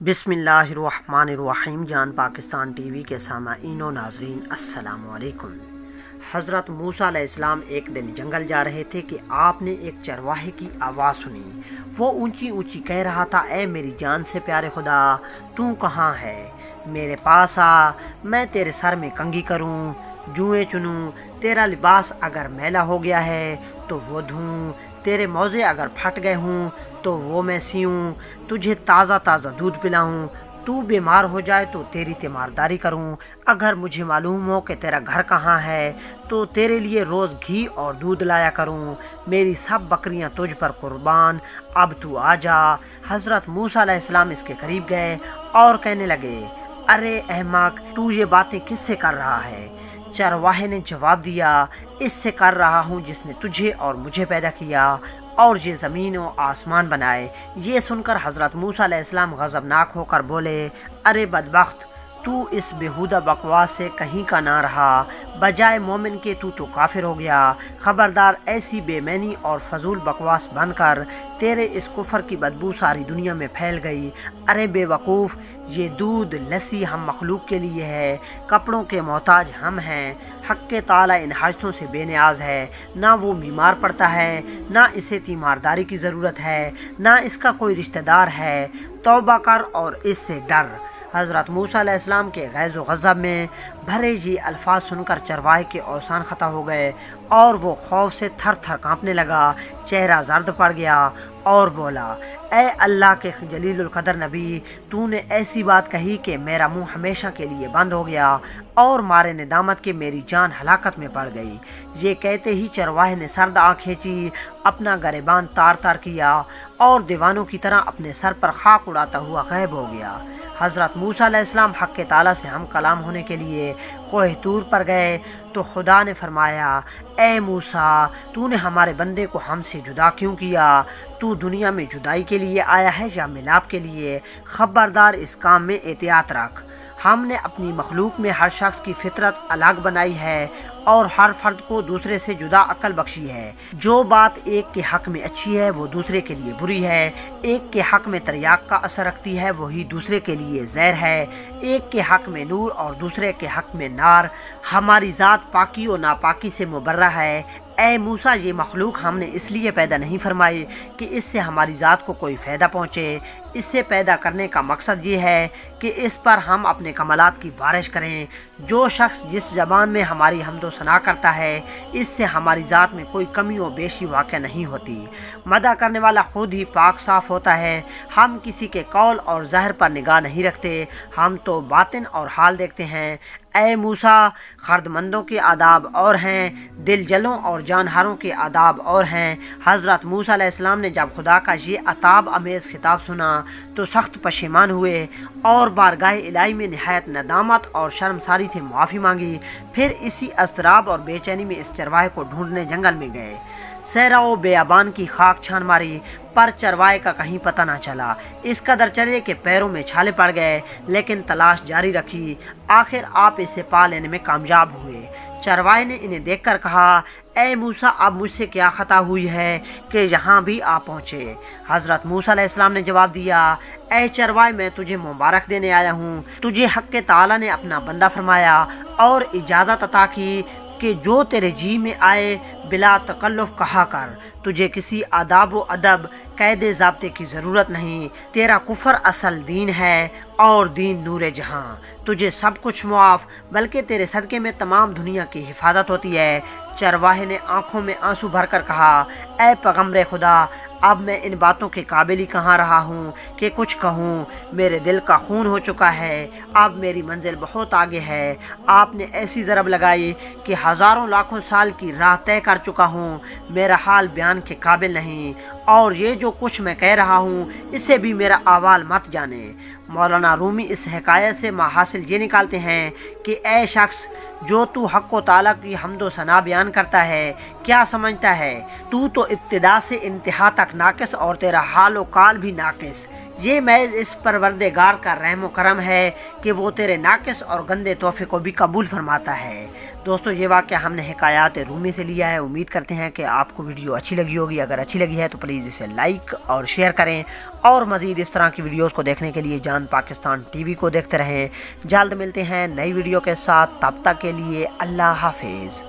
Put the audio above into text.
बिस्मिल्लाहिर्रहमानिर्रहीम। जान पाकिस्तान टीवी के सामाईन व नाज़रीन अस्सलामु अलैकुम। हज़रत मूसा अलैहिस्सलाम एक दिन जंगल जा रहे थे कि आपने एक चरवाहे की आवाज़ सुनी। वो ऊंची ऊंची कह रहा था, ऐ मेरी जान से प्यारे खुदा, तू कहाँ है? मेरे पास आ, मैं तेरे सर में कंघी करूं, जुएं चुनूं, तेरा लिबास अगर मैला हो गया है तो वो धोऊं, तेरे मौजे अगर फट गए हों तो वो मैं सीऊं, तुझे ताज़ा ताज़ा दूध पिलाऊं, तू बीमार हो जाए तो तेरी तीमारदारी करूं, अगर मुझे मालूम हो कि तेरा घर कहाँ है तो तेरे लिए रोज़ घी और दूध लाया करूं, मेरी सब बकरियां तुझ पर कुर्बान, अब तू आ जा। हज़रत मूसा अलैहिस्सलाम इसके करीब गए और कहने लगे, अरे अहमक, तू ये बातें किससे कर रहा है? चरवाहे ने जवाब दिया, इससे कर रहा हूँ जिसने तुझे और मुझे पैदा किया और ये ज़मीन और आसमान बनाए। ये सुनकर हज़रत मूसा अलैहिस्सलाम गज़बनाक होकर बोले, अरे बदबख्त, तू इस बेहुदा बकवास से कहीं का ना रहा, बजाय मोमिन के तू तो काफिर हो गया। खबरदार, ऐसी बेमैनी और फजूल बकवास बंद कर, तेरे इस कुफर की बदबू सारी दुनिया में फैल गई। अरे बेवकूफ़, ये दूध लस्सी हम मखलूक के लिए है, कपड़ों के मोहताज हम हैं। हक़ ताला इन हाजतों से बेनियाज है, ना वो बीमार पड़ता है, ना इसे तीमारदारी की ज़रूरत है, ना इसका कोई रिश्तेदार है। तौबा कर और इससे डर। हज़रत मूसा अलैहिस्सलाम के गैज़ व ग़ज़ब में भरे ये अल्फाज सुनकर चरवाहे के औसान ख़ता हो गए और वो खौफ से थर थर काँपने लगा, चेहरा जर्द पड़ गया और बोला, ए अल्लाह के जलीलुल क़दर नबी, तूने ऐसी बात कही कि मेरा मुंह हमेशा के लिए बंद हो गया और मारे निदामत के मेरी जान हलाकत में पड़ गई। ये कहते ही चरवाहे ने सर्द आँख खींची, अपना गरेबान तार तार किया और दीवानों की तरह अपने सर पर खाक उड़ाता हुआ गायब हो गया। हज़रत मूसा अलैहिस्सलाम हक़ ताला से हम कलाम होने के लिए कोह तूर पर गए तो खुदा ने फरमाया, ए मूसा, तूने हमारे बंदे को हमसे जुदा क्यों किया? तू दुनिया में जुदाई के लिए आया है या मिलाप के लिए? खबरदार, इस काम में एहतियात रख। हमने अपनी मखलूक में हर शख्स की फितरत अलग बनाई है और हर फर्द को दूसरे से जुदा अक्ल बख्शी है। जो बात एक के हक़ में अच्छी है वो दूसरे के लिए बुरी है, एक के हक़ में तरियाक का असर रखती है वही दूसरे के लिए जहर है, एक के हक़ में नूर और दूसरे के हक़ में नार। हमारी ज़ात पाकी और नापाकी से मुबर्रा है। ए मूसा, ये मखलूक हमने इसलिए पैदा नहीं फरमाई कि इससे हमारी ज़ात को कोई फ़ायदा पहुँचे। इससे पैदा करने का मकसद ये है कि इस पर हम अपने कमालात की बारिश करें। जो शख्स जिस ज़बान में हमारी हम्दो सना करता है, इससे हमारी ज़ात में कोई कमी व बेशी वाक़या नहीं होती। मदा करने वाला खुद ही पाक साफ़ होता है। हम किसी के कौल और ज़ाहिर पर निगाह नहीं रखते, हम तो बातिन और हाल देखते हैं। ए मूसा, खर्दमंदों के आदाब और हैं, दिल जलों और जानहारों के आदाब और हैं। हज़रत मूसा अलैहिस्सलाम ने जब खुदा का ये अताब अमेज़ खिताब सुना तो सख्त पशेमान हुए और बारगाह इलाही में निहायत नदामत और शर्मसारी से माफ़ी मांगी। फिर इसी अस्तराब और बेचैनी में इस चरवाहे को ढूंढने जंगल में गए। सहरा व बेयाबान की खाक छान मारी पर चरवाहे का कहीं पता ना चला। इस कदर चले कि पैरों में छाले पड़ गए, लेकिन तलाश जारी रखी। आखिर आप इसे पा लेने में कामयाब हुए। चरवाहे ने इन्हें देखकर कहा, ए मूसा, अब मुझसे क्या खता हुई है कि यहाँ भी आ पहुँचे? हज़रत मूसा अलैहिस्सलाम ने जवाब दिया, ए चरवाहे, मैं तुझे मुबारक देने आया हूँ। तुझे हक़ ताला ने अपना बंदा फरमाया और इजाज़त अता की कि जो तेरे जी में आए बिला तकल्लुफ़ कहा कर। तुझे किसी आदाब व अदब, क़ैदे ज़ाब्ते की ज़रूरत नहीं। तेरा कुफर असल दीन है और दीन नूर जहाँ। तुझे सब कुछ मुआफ़, बल्कि तेरे सदक़े में तमाम दुनिया की हिफाजत होती है। चरवाहे ने आँखों में आंसू भरकर कहा, ए पैगम्बरे खुदा, अब मैं इन बातों के काबिल ही कहाँ रहा हूँ कि कुछ कहूँ। मेरे दिल का खून हो चुका है, अब मेरी मंजिल बहुत आगे है। आपने ऐसी ज़रब लगाई कि हज़ारों लाखों साल की राह तय कर चुका हूँ। मेरा हाल बयान के काबिल नहीं और ये जो कुछ मैं कह रहा हूँ इससे भी मेरा अहवाल मत जाने। मौलाना रूमी इस हिकायत से माहासिल ये निकालते हैं कि ए शख्स, जो तू हक़ व ताला की हम्दो सना बयान करता है, क्या समझता है? तू तो इब्तिदा से इंतहा तक नाकिस और तेरा हाल व काल भी नाकिस। یہ محض اس پروردگار کا رحم و کرم ہے کہ وہ تیرے ناقص اور گندے تحفے کو بھی قبول فرماتا ہے۔ دوستو یہ واقعہ ہم نے حکایات رومی سے لیا ہے۔ امید کرتے ہیں کہ آپ کو ویڈیو اچھی لگی ہوگی۔ اگر اچھی لگی ہے تو پلیز اسے لائک اور شیئر کریں، اور مزید اس طرح کی ویڈیوز کو دیکھنے کے لیے جان پاکستان ٹی وی کو دیکھتے رہیں۔ جلد ملتے ہیں نئی ویڈیو کے ساتھ، تب تک کے لیے اللہ حافظ۔